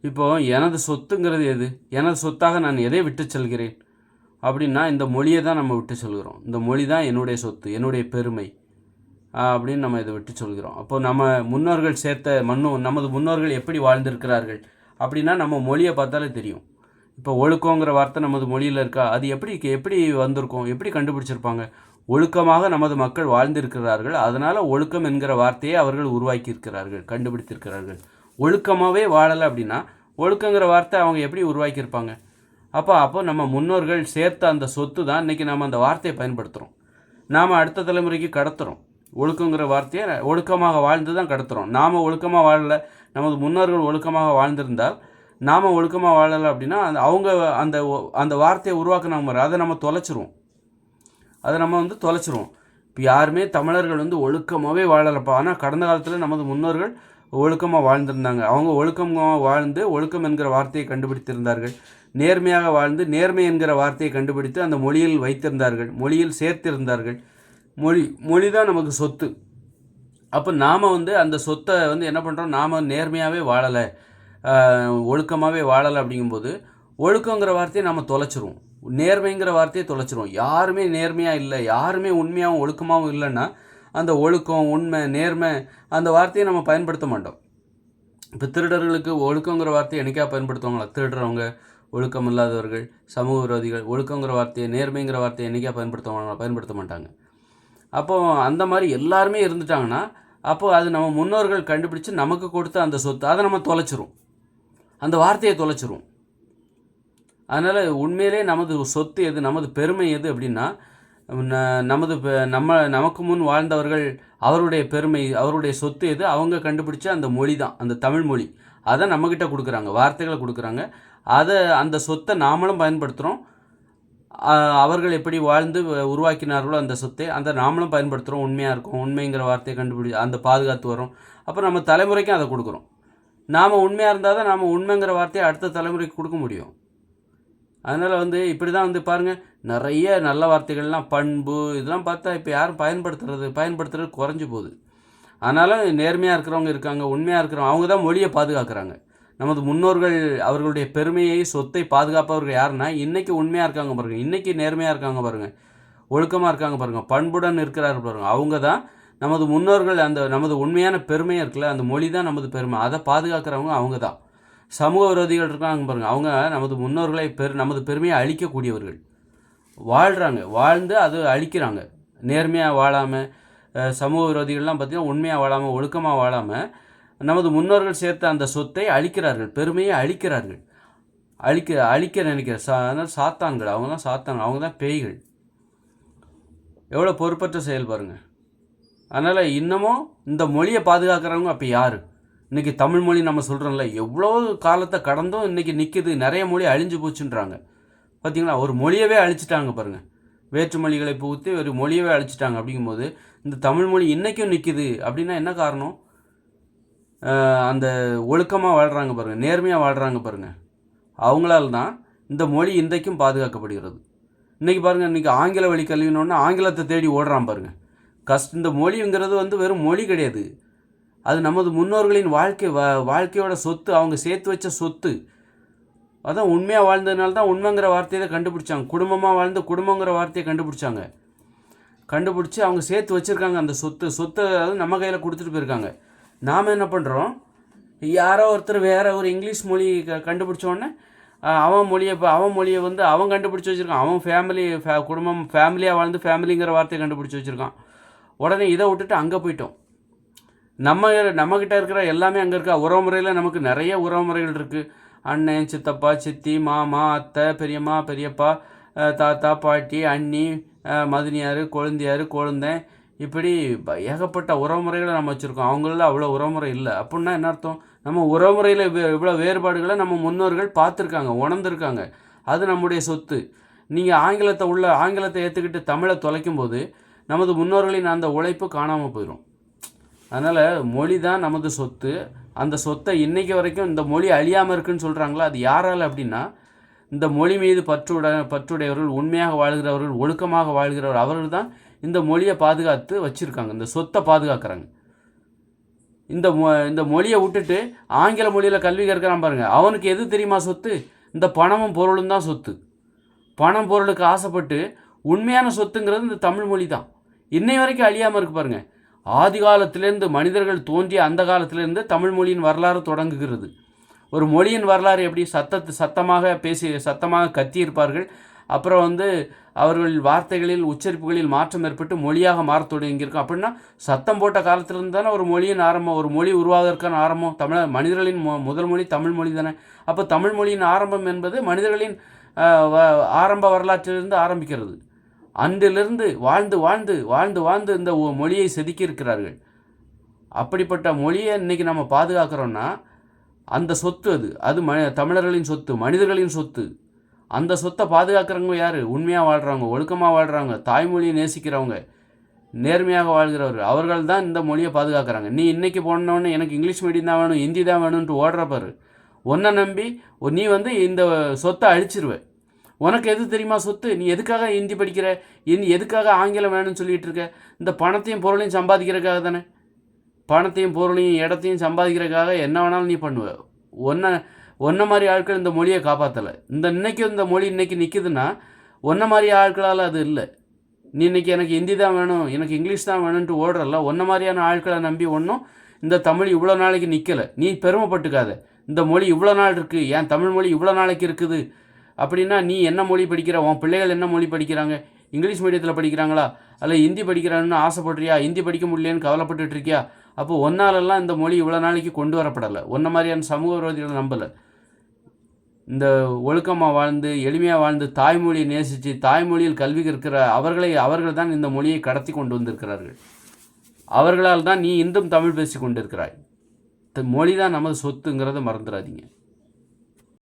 இப்போது எனது சொத்துங்கிறது எது? எனது சொத்தாக நான் எதை விட்டு செல்கிறேன் அப்படின்னா, இந்த மொழியை தான் நம்ம விட்டு சொல்கிறோம். இந்த மொழி தான் என்னுடைய சொத்து, என்னுடைய பெருமை அப்படின்னு நம்ம இதை விட்டு சொல்கிறோம். அப்போது நம்ம முன்னோர்கள் சேர்த்த நமது முன்னோர்கள் எப்படி வாழ்ந்திருக்கிறார்கள் அப்படின்னா நம்ம மொழியை பார்த்தாலே தெரியும். இப்போ ஒழுக்கங்கிற வார்த்தை நமது மொழியில் இருக்கா? அது எப்படி வந்திருக்கும்? எப்படி கண்டுபிடிச்சிருப்பாங்க? ஒழுக்கமாக நமது மக்கள் வாழ்ந்திருக்கிறார்கள். அதனால் ஒழுக்கம் என்கிற வார்த்தையை அவர்கள் உருவாக்கியிருக்கிறார்கள், கண்டுபிடித்திருக்கிறார்கள். ஒழுக்கமாகவே வாழலை அப்படின்னா ஒழுக்கங்கிற வார்த்தை அவங்க எப்படி உருவாக்கியிருப்பாங்க? அப்போ நம்ம முன்னோர்கள் சேர்த்த அந்த சொத்து தான் இன்றைக்கி நம்ம அந்த வார்த்தையை பயன்படுத்துகிறோம். நாம் அடுத்த தலைமுறைக்கு கடத்துகிறோம். ஒழுக்கங்கிற வார்த்தையை ஒழுக்கமாக வாழ்ந்து தான் கடத்துகிறோம். நாம் ஒழுக்கமாக வாழலை, நமது முன்னோர்கள் ஒழுக்கமாக வாழ்ந்திருந்தால் நாம் ஒழுக்கமாக வாழலை அப்படின்னா அவங்க அந்த வார்த்தையை உருவாக்குனாங்க, அதை நம்ம தொலைச்சிருவோம். இப்போ யாருமே தமிழர்கள் ஒழுக்கமாகவே வாழலைப்பா. ஆனால் கடந்த காலத்தில் நமது முன்னோர்கள் ஒழுக்கமாக வாழ்ந்திருந்தாங்க. அவங்க ஒழுக்கமாக வாழ்ந்து ஒழுக்கம் என்கிற வார்த்தையை கண்டுபிடித்திருந்தார்கள். நேர்மையாக வாழ்ந்து நேர்மை என்கிற வார்த்தையை கண்டுபிடித்து அந்த மொழியில் வைத்திருந்தார்கள், மொழியில் சேர்த்திருந்தார்கள். மொழி தான் நமக்கு சொத்து. அப்போ நாம் அந்த சொத்தை என்ன பண்ணுறோம்? நாம் நேர்மையாகவே வாழலை, ஒழுக்கமாகவே வாழலை அப்படிங்கும்போது ஒழுக்கங்கிற வார்த்தையை நாம் தொலைச்சிருவோம், நேர்மைங்கிற வார்த்தையை தொலைச்சிருவோம். யாருமே நேர்மையாக இல்லை, யாருமே உண்மையாகவும் ஒழுக்கமாகவும் இல்லைன்னா அந்த ஒழுக்கம், உண்மை, நேர்மை அந்த வார்த்தையை நம்ம பயன்படுத்த மாட்டோம். இப்போ திருடர்களுக்கு ஒழுக்கங்கிற வார்த்தையை என்றைக்கா பயன்படுத்துவாங்களா? திருடுறவங்க, ஒழுக்கம் இல்லாதவர்கள், சமூக விரோதிகள், ஒழுக்கங்கிற வார்த்தையை, நேர்மைங்கிற வார்த்தையை என்றைக்கா பயன்படுத்த மாட்டாங்க. அப்போது அந்த மாதிரி எல்லாருமே இருந்துட்டாங்கன்னா அப்போது அது நம்ம முன்னோர்கள் கண்டுபிடிச்சு நமக்கு கொடுத்த அந்த சொத்து, அதை நம்ம தொலைச்சிரும், அந்த வார்த்தையை தொலைச்சிரும். அதனால் உண்மையிலே நமது சொத்து எது, நமது பெருமை எது அப்படின்னா நமக்கு முன் வாழ்ந்தவர்கள், அவருடைய பெருமை, அவருடைய சொத்து எது, அவங்க கண்டுபிடிச்ச அந்த மொழி தான், அந்த தமிழ் மொழி. அதை நம்மக்கிட்ட கொடுக்குறாங்க, வார்த்தைகளை கொடுக்குறாங்க. அந்த சொத்தை நாமளும் பயன்படுத்துகிறோம். அவர்கள் எப்படி வாழ்ந்து உருவாக்கினார்களோ அந்த சொத்தை அந்த நாமளும் பயன்படுத்துகிறோம். உண்மையாக இருக்கும், உண்மைங்கிற வார்த்தையை அந்த பாதுகாத்து வரும். அப்புறம் நம்ம தலைமுறைக்கும் அதை கொடுக்குறோம். நாம் உண்மையாக இருந்தால் தான் நாம் உண்மைங்கிற வார்த்தையை அடுத்த தலைமுறைக்கு கொடுக்க முடியும். அதனால் இப்படி தான் பாருங்கள், நிறைய நல்ல வார்த்தைகள்லாம், பண்பு இதெல்லாம் பார்த்தா இப்போ யாரும் பயன்படுத்துறது குறைஞ்சி போகுது. அதனால் நேர்மையாக இருக்கிறவங்க இருக்காங்க, உண்மையாக இருக்கிறவங்க, அவங்க தான் மொழியை பாதுகாக்கிறாங்க. நமது முன்னோர்கள் அவர்களுடைய பெருமையை, சொத்தை பாதுகாப்பவர்கள் யாருன்னா இன்றைக்கி உண்மையாக இருக்காங்க பாருங்கள், இன்றைக்கி நேர்மையாக இருக்காங்க பாருங்கள், ஒழுக்கமாக இருக்காங்க பாருங்கள், பண்புடன் இருக்கிறார்கள் பாருங்கள். அவங்க தான் நமது முன்னோர்கள். நமது உண்மையான பெருமையாக இருக்குல்ல, அந்த மொழி தான் நமது பெருமை, அதை பாதுகாக்கிறவங்க அவங்க தான். சமூக விரோதிகள் இருக்காங்க பாருங்கள், அவங்க நமது முன்னோர்களை நமது பெருமையை அழிக்கக்கூடியவர்கள். வாழ்ந்து அது அழிக்கிறாங்க. நேர்மையாக வாழாமல், சமூக விரோதிகள்லாம் பார்த்திங்கன்னா உண்மையாக வாழாமல், ஒழுக்கமாக வாழாமல் நமது முன்னோர்கள் சேர்த்த அந்த சொத்தை அழிக்கிறார்கள், பெருமையை அழிக்கிறார்கள். அழிக்க நினைக்கிற அதனால் சாத்தான்கள், அவங்க தான் பேய்கள். எவ்வளோ பொறுப்பற்ற செயல் பாருங்கள். அதனால் இன்னமும் இந்த மொழியை பாதுகாக்கிறவங்க அப்போ யார்? இன்றைக்கி தமிழ் மொழி நம்ம சொல்கிறோம்ல, எவ்வளோ காலத்தை கடந்தும் இன்றைக்கி நிற்கிது. நிறைய மொழி அழிஞ்சு போச்சுன்றாங்க. பார்த்திங்களா, ஒரு மொழியவே அழிச்சிட்டாங்க பாருங்கள். வேற்று மொழிகளை புகுத்தி ஒரு மொழியவே அழிச்சிட்டாங்க. அப்படிங்கும்போது இந்த தமிழ் மொழி இன்றைக்கும் நிற்கிது அப்படின்னா என்ன காரணம்? அந்த ஒழுக்கமாக வாழ்கிறாங்க பாருங்கள், நேர்மையாக வாழ்கிறாங்க பாருங்கள், அவங்களால தான் இந்த மொழி இன்றைக்கும் பாதுகாக்கப்படுகிறது. இன்றைக்கி பாருங்கள், இன்றைக்கி ஆங்கில வழி கல்வினோன்னா ஆங்கிலத்தை தேடி ஓடுறான் பாருங்கள். இந்த மொழிங்கிறது வெறும் மொழி கிடையாது, அது நமது முன்னோர்களின் வாழ்க்கையோட சொத்து, அவங்க சேர்த்து வச்ச சொத்து. அதான் உண்மையாக வாழ்ந்ததுனால தான் உண்மைங்கிற வார்த்தையை தான் கண்டுபிடிச்சாங்க. குடும்பமாக வாழ்ந்து குடும்பங்கிற வார்த்தையை கண்டுபிடிச்சி அவங்க சேர்த்து வச்சுருக்காங்க. அந்த சொத்தை நம்ம கையில் கொடுத்துட்டு போயிருக்காங்க. நாம் என்ன பண்ணுறோம்? யாரோ ஒருத்தர் வேறு ஒரு இங்கிலீஷ் மொழி கண்டுபிடிச்சோடனே அவன் மொழியை அவன் கண்டுபிடிச்சி வச்சுருக்கான். அவன் குடும்பம் ஃபேமிலியாக வாழ்ந்து ஃபேமிலிங்கிற வார்த்தையை கண்டுபிடிச்சி வச்சுருக்கான். உடனே இதை விட்டுட்டு அங்கே போயிட்டோம். நம்மக்கிட்ட இருக்கிற எல்லாமே அங்கே இருக்கா. உறவுமுறையில் நமக்கு நிறைய உறவுமுறைகள் இருக்குது. அண்ணன், சித்தப்பா, சித்தி, மாமா, அத்தை, பெரியம்மா, பெரியப்பா, தாத்தா, பாட்டி, அண்ணி, மதினியார், கொழுந்தன், இப்படி ஏகப்பட்ட உறவுமுறைகளை நம்ம வச்சுருக்கோம். அவங்கள அவ்வளோ உறவுமுறை இல்லை. அப்படின்னா என்ன அர்த்தம்? நம்ம உறவுமுறையில் இவ்வளோ வேறுபாடுகளை நம்ம முன்னோர்கள் பார்த்துருக்காங்க, உணர்ந்துருக்காங்க. அது நம்முடைய சொத்து. நீங்கள் ஆங்கிலத்தை ஏற்றுக்கிட்டு தமிழை தொலைக்கும் போது நமது முன்னோர்களின் அந்த உழைப்பு காணாமல் போயிடும். அதனால் மொழி தான் நமது சொத்து. அந்த சொத்தை இன்றைக்கி வரைக்கும் இந்த மொழி அழியாமல் இருக்குன்னு சொல்கிறாங்களா, அது யாரால் அப்படின்னா இந்த மொழி மீது பற்றுடையவர்கள், உண்மையாக வாழ்கிறவர்கள், ஒழுக்கமாக வாழ்கிறவர்கள், அவர்கள் தான் இந்த மொழியை பாதுகாத்து வச்சுருக்காங்க, இந்த சொத்தை பாதுகாக்கிறாங்க. இந்த மொழியை விட்டுட்டு ஆங்கில மொழியில் கல்வி கற்கிறான் பாருங்கள், அவனுக்கு எது தெரியுமா சொத்து? இந்த பணமும் பொருளும் தான் சொத்து. பணம் பொருளுக்கு ஆசைப்பட்டு உண்மையான சொத்துங்கிறது இந்த தமிழ் மொழி தான். இன்னை வரைக்கும் அழியாமல் இருக்கு பாருங்கள். ஆதி காலத்திலேருந்து மனிதர்கள் தோன்றிய அந்த காலத்திலேருந்து தமிழ் மொழியின் வரலாறு தொடங்குகிறது. ஒரு மொழியின் வரலாறு எப்படி? சத்தமாக பேசி சத்தமாக கத்தியிருப்பார்கள். அப்புறம் அவர்கள் வார்த்தைகளில் உச்சரிப்புகளில் மாற்றம் ஏற்பட்டு மொழியாக மாறத் தொடங்கியிருக்கும். அப்படின்னா சத்தம் போட்ட காலத்திலிருந்து தானே ஒரு மொழியின் ஆரம்பம், ஒரு மொழி உருவாவதற்கான ஆரம்பம் மனிதர்களின் முதல் மொழி தமிழ் மொழி தானே. அப்போ தமிழ் மொழியின் ஆரம்பம் என்பது மனிதர்களின் ஆரம்ப வரலாற்றிலிருந்து ஆரம்பிக்கிறது. அன்றிலிருந்து வாழ்ந்து வாழ்ந்து வாழ்ந்து வாழ்ந்து இந்த மொழியை செதுக்கி இருக்கிறார்கள். அப்படிப்பட்ட மொழியை இன்றைக்கி நம்ம பாதுகாக்கிறோன்னா அந்த சொத்து அது தமிழர்களின் சொத்து, மனிதர்களின் சொத்து. அந்த சொத்தை பாதுகாக்கிறவங்க யார்? உண்மையாக வாழ்கிறவங்க, ஒழுக்கமாக வாழ்கிறவங்க, தாய்மொழியை நேசிக்கிறவங்க, நேர்மையாக வாழ்கிறவர். அவர்கள் தான் இந்த மொழியை பாதுகாக்கிறாங்க. நீ இன்றைக்கி போனோடனே எனக்கு இங்கிலீஷ் மீடியம் தான் வேணும், ஹிந்தி தான் வேணும்ன்ட்டு ஓடுறப்பாரு. ஒன்றை நம்பி நீ இந்த சொத்தை அழிச்சிருவே. உனக்கு எது தெரியுமா சொத்து? நீ எதுக்காக ஹிந்தி படிக்கிற? எதுக்காக ஆங்கிலம் வேணும்னு சொல்லிகிட்டு இருக்க? இந்த பணத்தையும் பொருளையும் சம்பாதிக்கிறதுக்காக தானே. பணத்தையும் பொருளையும் இடத்தையும் சம்பாதிக்கிறதுக்காக என்ன வேணாலும் நீ பண்ணுவ. ஒன்றை மாதிரி ஆட்கள் இந்த மொழியை காப்பாற்றலை. இன்னைக்கும் இந்த மொழி இன்றைக்கி நிற்குதுன்னா ஒன்றை மாதிரி ஆட்களால் அது இல்லை. நீ இன்றைக்கி எனக்கு ஹிந்தி தான் வேணும், எனக்கு இங்கிலீஷ் தான் வேணும்ன்ட்டு ஓடுறல. ஒன்றை மாதிரியான ஆட்களை நம்பி ஒன்றும் இந்த தமிழ் இவ்வளோ நாளைக்கு நிற்கலை. நீ பெருமைப்பட்டுக்காத. இந்த மொழி இவ்வளோ நாள் இருக்குது, ஏன் தமிழ் மொழி இவ்வளோ நாளைக்கு இருக்குது அப்படின்னா நீ என்ன மொழி படிக்கிற? உன் பிள்ளைகள் என்ன மொழி படிக்கிறாங்க? இங்கிலீஷ் மீடியத்தில் படிக்கிறாங்களா? அல்ல ஹிந்தி படிக்கிறான்னு ஆசைப்படுறியா? ஹிந்தி படிக்க முடியலன்னு கவலைப்பட்டுட்டு இருக்கியா? அப்போ ஒன்னாலெல்லாம் இந்த மொழி இவ்வளோ நாளைக்கு கொண்டு வரப்படலை. ஒன்றை மாதிரியான சமூக விரோதிகளை நம்பலை. இந்த ஒழுக்கமாக வாழ்ந்து எளிமையாக வாழ்ந்து தாய்மொழியை நேசித்து தாய்மொழியில் கல்வி கற்கிற அவர்கள் தான் இந்த மொழியை கடத்தி கொண்டு வந்திருக்கிறார்கள். அவர்களால் தான் நீ இன்றும் தமிழ் பேசி கொண்டிருக்கிறாய். மொழி தான் நமது சொத்துங்கிறத மறந்துடாதீங்க.